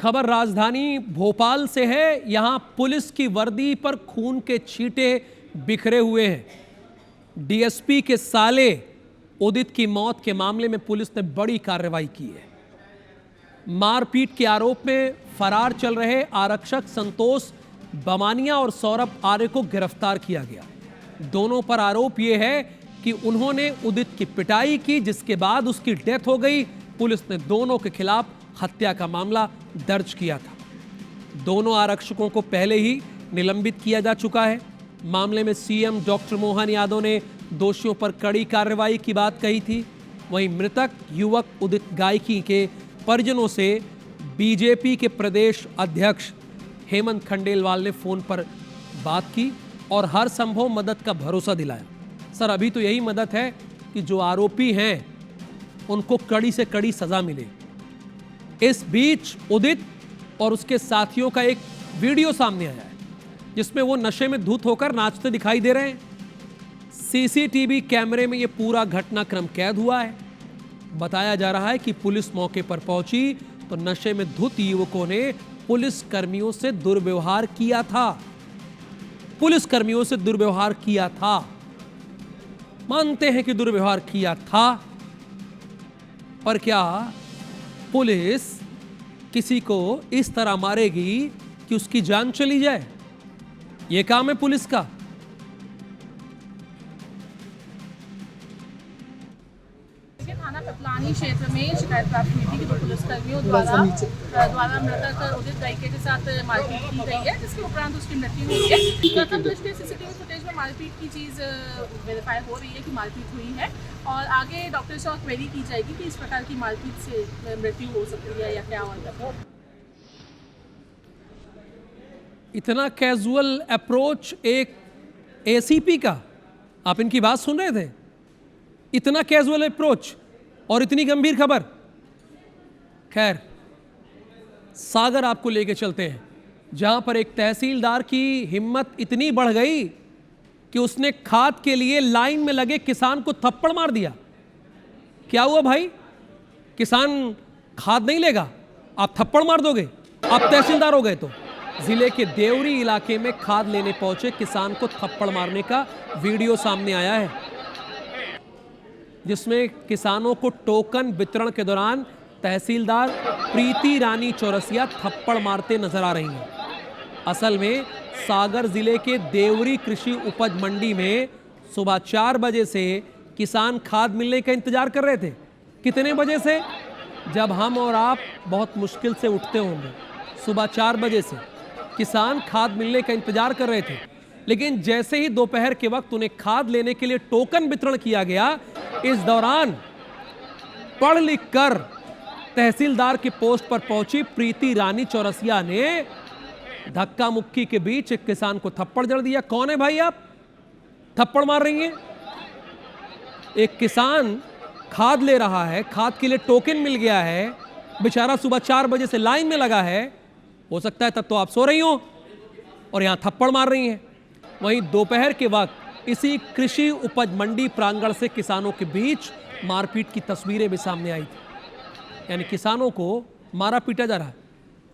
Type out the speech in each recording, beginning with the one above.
खबर राजधानी भोपाल से है। यहां पुलिस की वर्दी पर खून के छींटे बिखरे हुए हैं। डीएसपी के साले उदित की मौत के मामले में पुलिस ने बड़ी कार्रवाई की है। मारपीट के आरोप में फरार चल रहे आरक्षक संतोष बमानिया और सौरभ आर्य को गिरफ्तार किया गया। दोनों पर आरोप यह है कि उन्होंने उदित की पिटाई की, जिसके बाद उसकी डेथ हो गई। पुलिस ने दोनों के खिलाफ हत्या का मामला दर्ज किया था। दोनों आरक्षकों को पहले ही निलंबित किया जा चुका है। मामले में सीएम डॉक्टर मोहन यादव ने दोषियों पर कड़ी कार्रवाई की बात कही थी। वहीं मृतक युवक उदित गायकी के परिजनों से बीजेपी के प्रदेश अध्यक्ष हेमंत खंडेलवाल ने फोन पर बात की और हर संभव मदद का भरोसा दिलाया। सर, अभी तो यही मदद है कि जो आरोपी हैं उनको कड़ी से कड़ी सजा मिले। इस बीच उदित और उसके साथियों का एक वीडियो सामने आया है जिसमें वो नशे में धुत होकर नाचते दिखाई दे रहे हैं। सीसीटीवी कैमरे में ये पूरा घटनाक्रम कैद हुआ है। बताया जा रहा है कि पुलिस मौके पर पहुंची तो नशे में धुत युवकों ने पुलिस कर्मियों से दुर्व्यवहार किया था। पुलिस कर्मियों से दुर्व्यवहार किया था, मानते हैं कि दुर्व्यवहार किया था, पर क्या पुलिस किसी को इस तरह मारेगी कि उसकी जान चली जाए? यह काम है पुलिस का। थाना पतलानी क्षेत्र में शिकायत प्राप्त हुई थी कि दो पुलिसकर्मियों द्वारा मृतक उदित गायके के साथ मारपीट की गई है, जिसके उपरांत उसकी मृत्यु हुई है। प्रथम दृष्टया सीसीटीवी फुटेज में मारपीट की चीज वेरीफाई हो रही है कि मारपीट हुई है और आगे डॉक्टर से क्वेरी की जाएगी कि इस प्रकार की मारपीट से मृत्यु हो सकती है या क्या और। इतना कैजुअल अप्रोच एक एसीपी का, आप इनकी बात सुन रहे थे? इतना कैजुअल अप्रोच और इतनी गंभीर खबर। खैर, सागर आपको लेके चलते हैं, जहां पर एक तहसीलदार की हिम्मत इतनी बढ़ गई कि उसने खाद के लिए लाइन में लगे किसान को थप्पड़ मार दिया। क्या हुआ भाई? किसान खाद नहीं लेगा, आप थप्पड़ मार दोगे? आप तहसीलदार हो गए तो। जिले के देवरी इलाके में खाद लेने पहुंचे किसान को थप्पड़ मारने का वीडियो सामने आया है, जिसमें किसानों को टोकन वितरण के दौरान तहसीलदार प्रीति रानी चौरसिया थप्पड़ मारते नजर आ रही हैं। असल में सागर जिले के देवरी कृषि उपज मंडी में सुबह 4 बजे से किसान खाद मिलने का इंतजार कर रहे थे। कितने बजे से? जब हम और आप बहुत मुश्किल से उठते होंगे। सुबह 4 बजे से किसान खाद मिलने का इंतजार कर रहे थे, लेकिन जैसे ही दोपहर के वक्त उन्हें खाद लेने के लिए टोकन वितरण किया गया, इस दौरान पढ़ लिख कर तहसीलदार की पोस्ट पर पहुंची प्रीति रानी चौरसिया ने धक्का मुक्की के बीच एक किसान को थप्पड़ जड़ दिया। कौन है भाई आप? थप्पड़ मार रही हैं? एक किसान खाद ले रहा है, खाद के लिए टोकन मिल गया है, बेचारा सुबह 4 बजे से लाइन में लगा है। हो सकता है तब तो आप सो रही हो और यहां थप्पड़ मार रही हैं। वहीं दोपहर के वक्त इसी कृषि उपज मंडी प्रांगण से किसानों के बीच मारपीट की तस्वीरें भी सामने आई थी। यानी किसानों को मारा पीटा जा रहा है।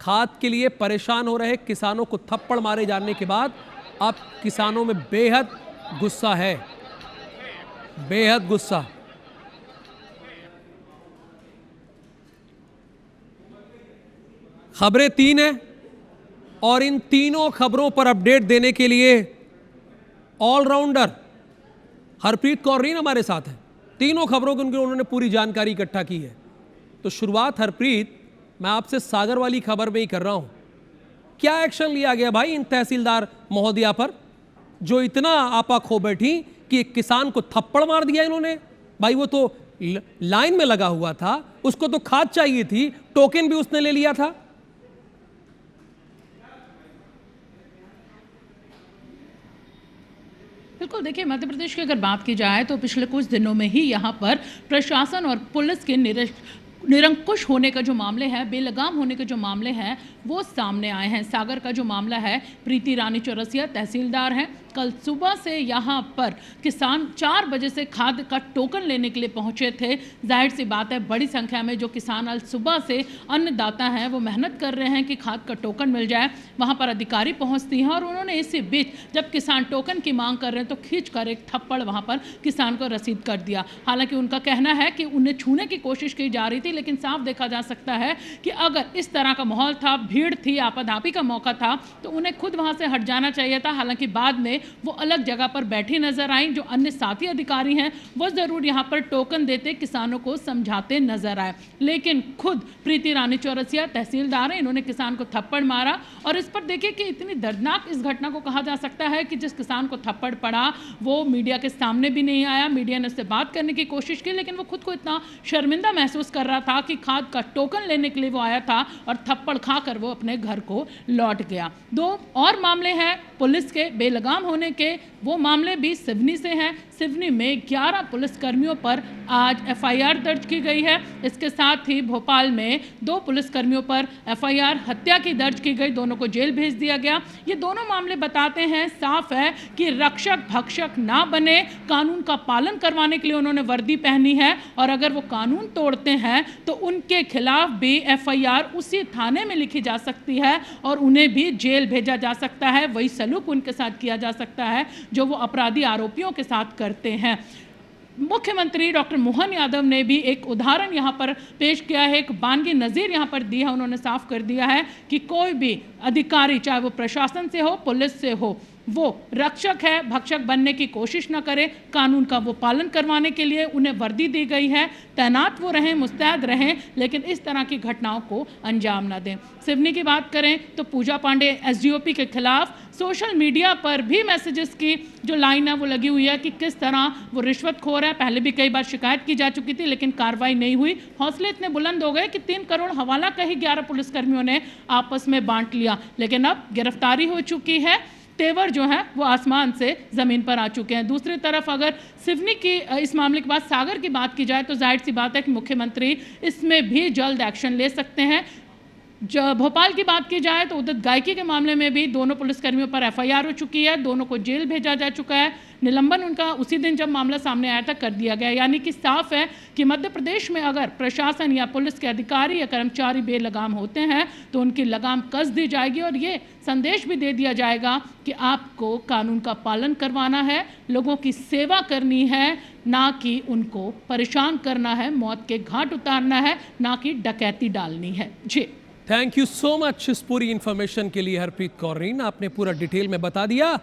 खाद के लिए परेशान हो रहे किसानों को थप्पड़ मारे जाने के बाद अब किसानों में बेहद गुस्सा है, बेहद गुस्सा। खबरें 3 हैं और इन तीनों खबरों पर अपडेट देने के लिए ऑलराउंडर हरप्रीत कौर रीन हमारे साथ है। तीनों खबरों की उन्होंने पूरी जानकारी इकट्ठा की है। तो शुरुआत हरप्रीत, मैं आपसे सागर वाली खबर में ही कर रहा हूं। क्या एक्शन लिया गया भाई इन तहसीलदार महोदया पर, जो इतना आपा खो बैठी कि एक किसान को थप्पड़ मार दिया इन्होंने? भाई वो तो लाइन में लगा हुआ था, उसको तो खाद चाहिए थी, टोकन भी उसने ले लिया था। बिल्कुल, देखिए मध्य प्रदेश की अगर बात की जाए तो पिछले कुछ दिनों में ही यहाँ पर प्रशासन और पुलिस के निरंकुश होने का जो मामले हैं, बेलगाम होने के जो मामले हैं वो सामने आए हैं। सागर का जो मामला है, प्रीति रानी चौरसिया तहसीलदार हैं, कल सुबह से यहाँ पर किसान 4 बजे से खाद का टोकन लेने के लिए पहुंचे थे। जाहिर सी बात है, बड़ी संख्या में जो किसान आज सुबह से अन्नदाता हैं वो मेहनत कर रहे हैं कि खाद का टोकन मिल जाए। वहाँ पर अधिकारी पहुँचती हैं और उन्होंने इसी बीच जब किसान टोकन की मांग कर रहे हैं तो खींच कर एक थप्पड़ वहाँ पर किसान को रसीद कर दिया। हालांकि उनका कहना है कि उन्हें छूने की कोशिश की जा रही थी, लेकिन साफ देखा जा सकता है कि अगर इस तरह का माहौल था, भीड़ थी, आपाधापी का मौका था, तो उन्हें खुद वहां से हट जाना चाहिए था। हालांकि बाद में वो अलग जगह पर बैठी नजर आई। जो अन्य साथी अधिकारी हैं वो जरूर यहां पर टोकन देते किसानों को समझाते नजर आए, लेकिन खुद प्रीति रानी चौरसिया तहसीलदार हैं, इन्होंने किसान को थप्पड़ मारा। और इस पर देखिए कि इतनी दर्दनाक इस घटना को कहा जा सकता है कि जिस किसान को थप्पड़ पड़ा वो मीडिया के सामने भी नहीं आया। मीडिया ने उससे बात करने की कोशिश की, लेकिन वो खुद को इतना शर्मिंदा महसूस कर रहा था कि खाद का टोकन लेने के लिए वो आया था और थप्पड़ खाकर वो अपने घर को लौट गया। 2 और मामले हैं पुलिस के बेलगाम होने के, वो मामले भी सिवनी से हैं। सिवनी में 11 पुलिसकर्मियों पर आज FIR दर्ज की गई है। इसके साथ ही भोपाल में 2 पुलिसकर्मियों पर FIR हत्या की दर्ज की गई, दोनों को जेल भेज दिया गया। ये दोनों मामले बताते हैं, साफ है कि रक्षक भक्षक ना बने, कानून का पालन करवाने के लिए उन्होंने वर्दी पहनी है और अगर वो कानून तोड़ते हैं तो उनके खिलाफ भी FIR उसी थाने में लिखी जा सकती है और उन्हें भी जेल भेजा जा सकता है। वही सलूक उनके साथ किया जा सकता है जो वो अपराधी आरोपियों के साथ करते हैं। मुख्यमंत्री डॉक्टर मोहन यादव ने भी एक उदाहरण यहाँ पर पेश किया है, एक बानगी नज़ीर यहाँ पर दी है। उन्होंने साफ कर दिया है कि कोई भी अधिकारी, चाहे वो प्रशासन से हो, पुलिस से हो, वो रक्षक है, भक्षक बनने की कोशिश न करे। कानून का वो पालन करवाने के लिए उन्हें वर्दी दी गई है, तैनात वो रहें, मुस्तैद रहें, लेकिन इस तरह की घटनाओं को अंजाम न दें। सिवनी की बात करें तो पूजा पांडे SDOP के खिलाफ सोशल मीडिया पर भी मैसेजेस की जो लाइन है वो लगी हुई है कि किस तरह वो रिश्वतखोर है। पहले भी कई बार शिकायत की जा चुकी थी, लेकिन कार्रवाई नहीं हुई। हौसले इतने बुलंद हो गए कि 3 करोड़ हवाला का ही 11 पुलिसकर्मियों ने आपस में बांट लिया, लेकिन अब गिरफ्तारी हो चुकी है। तेवर जो है वो आसमान से ज़मीन पर आ चुके हैं। दूसरी तरफ अगर सिवनी की इस मामले के बाद सागर की बात की जाए तो जाहिर सी बात है कि मुख्यमंत्री इसमें भी जल्द एक्शन ले सकते हैं। भोपाल की बात की जाए तो उदित गायकी के मामले में भी दोनों पुलिसकर्मियों पर FIR हो चुकी है, दोनों को जेल भेजा जा चुका है। निलंबन उनका उसी दिन जब मामला सामने आया था कर दिया गया। यानी कि साफ है कि मध्य प्रदेश में अगर प्रशासन या पुलिस के अधिकारी या कर्मचारी बेलगाम होते हैं तो उनकी लगाम कस दी जाएगी और ये संदेश भी दे दिया जाएगा कि आपको कानून का पालन करवाना है, लोगों की सेवा करनी है, ना कि उनको परेशान करना है, मौत के घाट उतारना है, ना कि डकैती डालनी है। जी, थैंक यू सो मच इस पूरी इंफॉर्मेशन के लिए हरप्रीत कौर। आपने पूरा डिटेल में बता दिया।